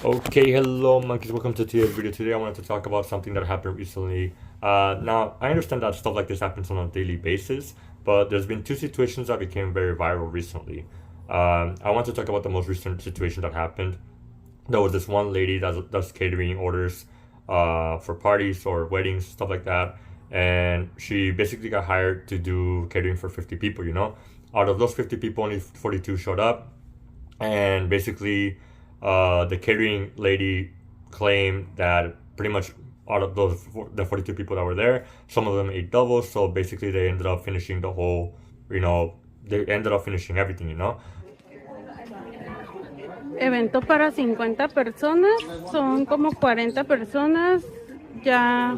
Okay, hello monkeys, welcome to today's video. Today I wanted to talk about something that happened recently. Now, I understand that stuff like this happens on a daily basis, but there's been two situations that became very viral recently. I want to talk about the most recent situation that happened. There was this one lady that does catering orders for parties or weddings, stuff like that, and she basically got hired to do catering for 50 people, you know? Out of those 50 people, only 42 showed up, and basically the catering lady claimed that pretty much out of the 42 people that were there, some of them ate double, so basically they ended up finishing the whole, they ended up finishing everything, Evento para 50 personas, son como 40 personas, ya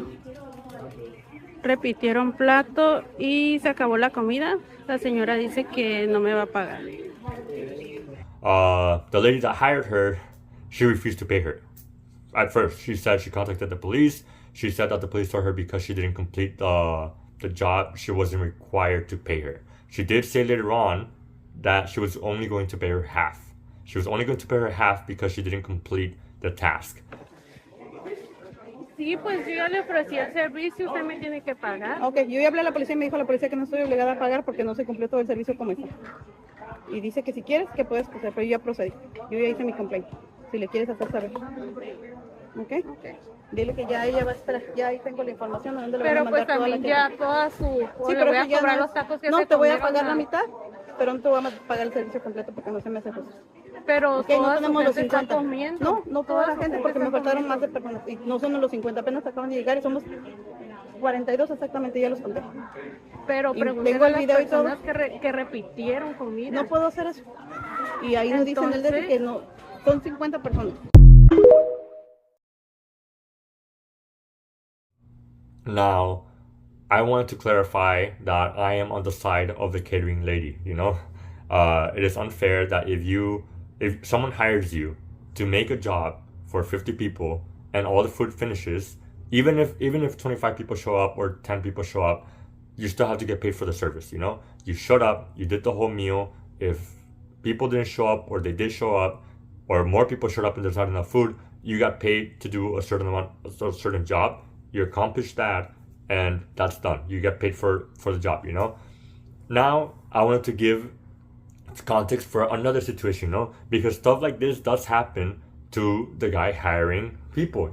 repitieron plato y se acabó la comida. La señora dice que no me va a pagar. The lady that hired her, she refused to pay her. At first, she said she contacted the police. She said that the police told her because she didn't complete the job, she wasn't required to pay her. She did say later on that she was only going to pay her half. She was only going to pay her half because she didn't complete the task. Sí, pues yo ya le ofrecí el servicio, usted me tiene que pagar. Ok, yo ya hablé a la policía y me dijo la policía que no estoy obligada a pagar porque no se cumplió todo el servicio como está. Y dice que si quieres, que puedes proceder, pero yo ya procedí. Yo ya hice mi complaint. Si le quieres hacer saber. ¿Ok? Dile que ya ella va a esperar. Ya ahí tengo la información de dónde le van a Pero mandar pues toda la también gente. ya toda su... Sí, le pero voy a eso ya cobrar no, los tacos que no se te voy a comieron pagar la mitad, pero no te voy a pagar el servicio completo porque no se me hace justo. Pero Ok, no toda su tenemos los gente está 50. comiendo. No toda la gente porque me faltaron más de personas. Y no son los 50, apenas acaban de llegar y somos 42 exactamente, ya los conté. Pero Y pregúntale tengo a el las video y todo. personas que repitieron comida. No puedo hacer eso. Y ahí nos dicen el Entonces- DF que no, son 50 personas. Now, I wanted to clarify that I am on the side of the catering lady, It is unfair that if someone hires you to make a job for 50 people and all the food finishes, even if 25 people show up or 10 people show up, you still have to get paid for the service, You showed up, you did the whole meal. If people didn't show up or they did show up or more people showed up and there's not enough food, you got paid to do a certain job. You accomplished that, and that's done. You get paid for the job, Now, I wanted to give context for another situation, because stuff like this does happen to the guy hiring people,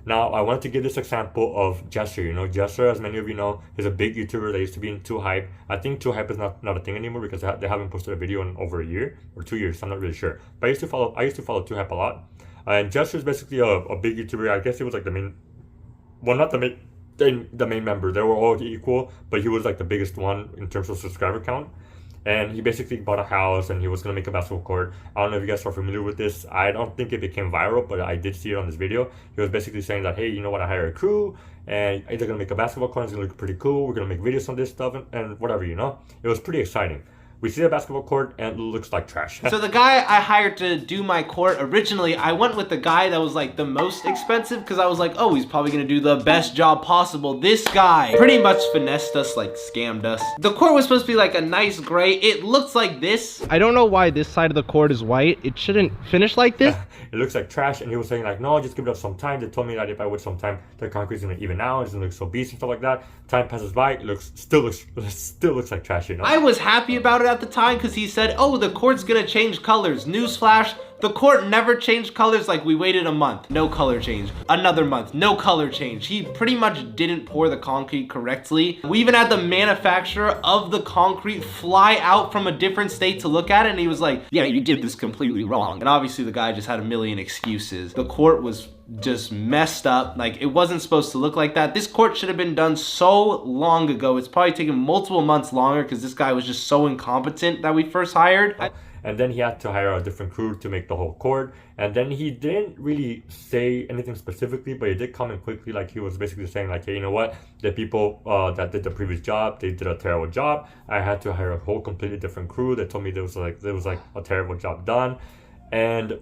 Now, I wanted to give this example of Jesser, Jesser, as many of you know, is a big YouTuber that used to be in 2Hype. I think 2Hype is not a thing anymore because they haven't posted a video in over a year or 2 years. I'm not really sure. But I used to follow 2Hype a lot. And Jesser is basically a big YouTuber. I guess he was like the main, well, not the main member. They were all equal, but he was like the biggest one in terms of subscriber count. And he basically bought a house and he was gonna make a basketball court. I don't know if you guys are familiar with this. I don't think it became viral, but I did see it on this video. He was basically saying that, hey, you know what, I hired a crew and they're gonna make a basketball court. It's gonna look pretty cool. We're gonna make videos on this stuff and whatever, It was pretty exciting. We see the basketball court and it looks like trash. So the guy I hired to do my court, originally I went with the guy that was like the most expensive because I was like, oh, he's probably gonna do the best job possible. This guy pretty much finessed us, like scammed us. The court was supposed to be like a nice gray. It looks like this. I don't know why this side of the court is white. It shouldn't finish like this. It looks like trash, and he was saying like, no, just give it up some time. They told me that if I wait some time, the concrete's gonna even out. It's gonna look so beast and stuff like that. Time passes by, it still looks like trash, I was happy about it at the time because he said, oh, the court's gonna change colors. Newsflash, the court never changed colors. Like, we waited a month, no color change. Another month, no color change. He pretty much didn't pour the concrete correctly. We even had the manufacturer of the concrete fly out from a different state to look at it, and he was like, yeah, you did this completely wrong. And obviously the guy just had a million excuses. The court was just messed up. Like, it wasn't supposed to look like that. This court should have been done so long ago. It's probably taken multiple months longer because this guy was just so incompetent that we first hired. And then he had to hire a different crew to make the whole court. And then he didn't really say anything specifically, but he did comment quickly. Like, he was basically saying like, hey, you know what? The people that did the previous job, they did a terrible job. I had to hire a whole completely different crew. They told me there was like a terrible job done. And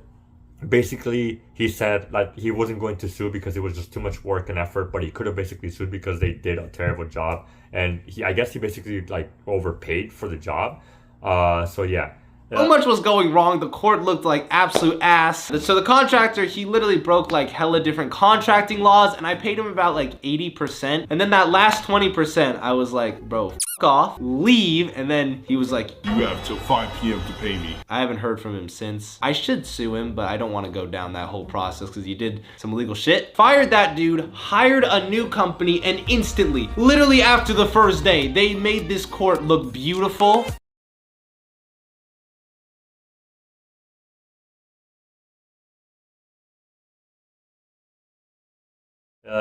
basically he said like he wasn't going to sue because it was just too much work and effort, but he could have basically sued because they did a terrible job. And I guess he basically like overpaid for the job. So yeah, So much was going wrong. The court looked like absolute ass. So the contractor, he literally broke like hella different contracting laws, and I paid him about like 80%. And then that last 20%, I was like, bro, f off, leave. And then he was like, you have till 5 p.m. to pay me. I haven't heard from him since. I should sue him, but I don't want to go down that whole process because he did some illegal shit. Fired that dude, hired a new company, and instantly, literally after the first day, they made this court look beautiful.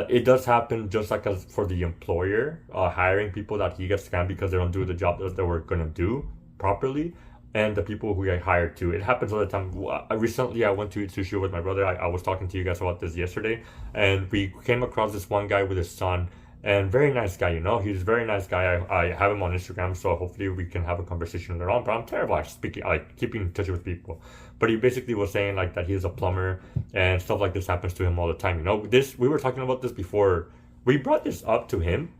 It does happen just like as for the employer hiring people that he gets scammed because they don't do the job that they were gonna do properly, and the people who get hired too. It happens all the time. Recently, I went to eat sushi with my brother. I was talking to you guys about this yesterday, and we came across this one guy with his son, and very nice guy, you know. He's a very nice guy. I have him on Instagram, so hopefully we can have a conversation later on. But I'm terrible at speaking, like keeping in touch with people. But he basically was saying like that he's a plumber and stuff like this happens to him all the time. You know, this we were talking about this before. We brought this up to him.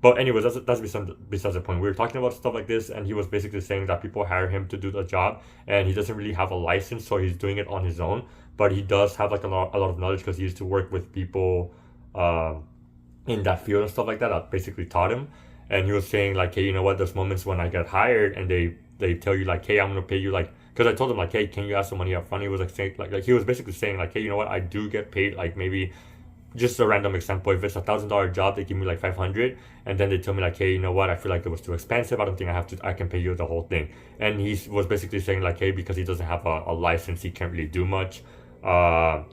But anyways, that's besides the point. We were talking about stuff like this, and he was basically saying that people hire him to do the job, and he doesn't really have a license, so he's doing it on his own. But he does have like a lot of knowledge because he used to work with people in that field and stuff like that. That basically taught him. And he was saying like, hey, you know what? There's moments when I get hired, and they tell you like, hey, I'm gonna pay you like. Because I told him like, hey, can you ask some money up front? He was like saying like he was basically saying like, hey, you know what? I do get paid like maybe. Just a random example, if it's $1,000 job, they give me like 500, and then they tell me like, hey, you know what, I feel like it was too expensive, I don't think I can pay you the whole thing. And he was basically saying like, hey, because he doesn't have a license, he can't really do much, and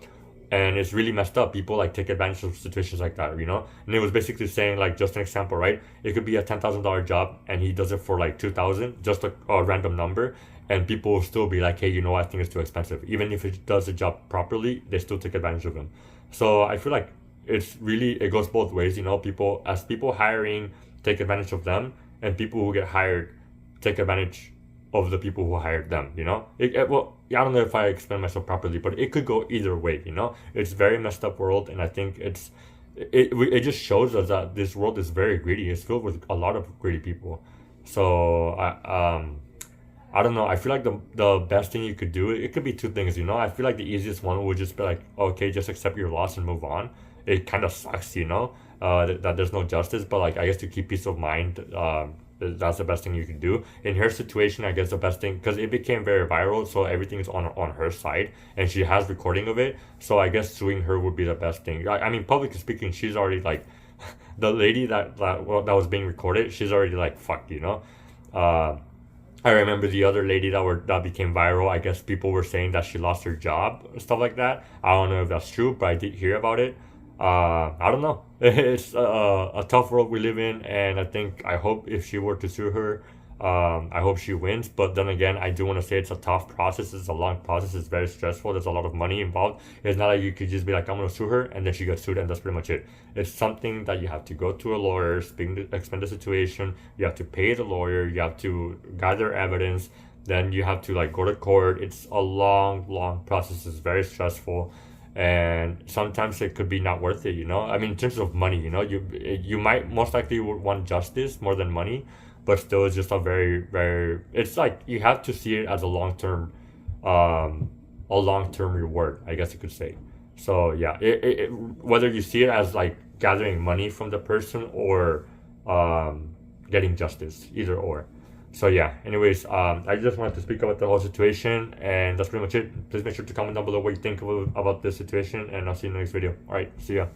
it's really messed up. People like take advantage of situations like that, you know. And it was basically saying like, just an example, right? It could be a $10,000 job and he does it for like 2,000, just a random number, and people will still be like, hey, you know what, I think it's too expensive. Even if it does the job properly, they still take advantage of him. So I feel like it goes both ways, you know. People hiring take advantage of them, and people who get hired take advantage of the people who hired them, you know. Well, I don't know if I explain myself properly, but it could go either way, you know. It's a very messed up world, and I think it just shows us that this world is very greedy. It's filled with a lot of greedy people. So I don't know. I feel like the best thing you could do, it could be two things, you know. I feel like the easiest one would just be like, okay, just accept your loss and move on. It kind of sucks, you know, that there's no justice, but like I guess to keep peace of mind, that's the best thing you can do. In her situation, I guess the best thing, because it became very viral, so everything is on her side, and she has recording of it. So I guess suing her would be the best thing. I mean, publicly speaking, she's already like, the lady that was being recorded, she's already like fucked, you know. I remember the other lady that became viral. I guess people were saying that she lost her job, stuff like that. I don't know if that's true, but I did hear about it. I don't know. It's a tough world we live in, and I hope if she were to sue her, I hope she wins. But then again, I do want to say it's a tough process. It's a long process. It's very stressful. There's a lot of money involved. It's not like you could just be like, I'm going to sue her, and then she gets sued, and that's pretty much it. It's something that you have to go to a lawyer, explain the situation. You have to pay the lawyer. You have to gather evidence. Then you have to like go to court. It's a long process. It's very stressful. And sometimes it could be not worth it, you know. I mean, in terms of money, you know, you might most likely would want justice more than money, but still, it's just a very. It's like you have to see it as a long-term reward, I guess you could say. So yeah, whether you see it as like gathering money from the person or getting justice, either or. So yeah, anyways, I just wanted to speak about the whole situation, and that's pretty much it. Please make sure to comment down below what you think about this situation, and I'll see you in the next video. Alright, see ya.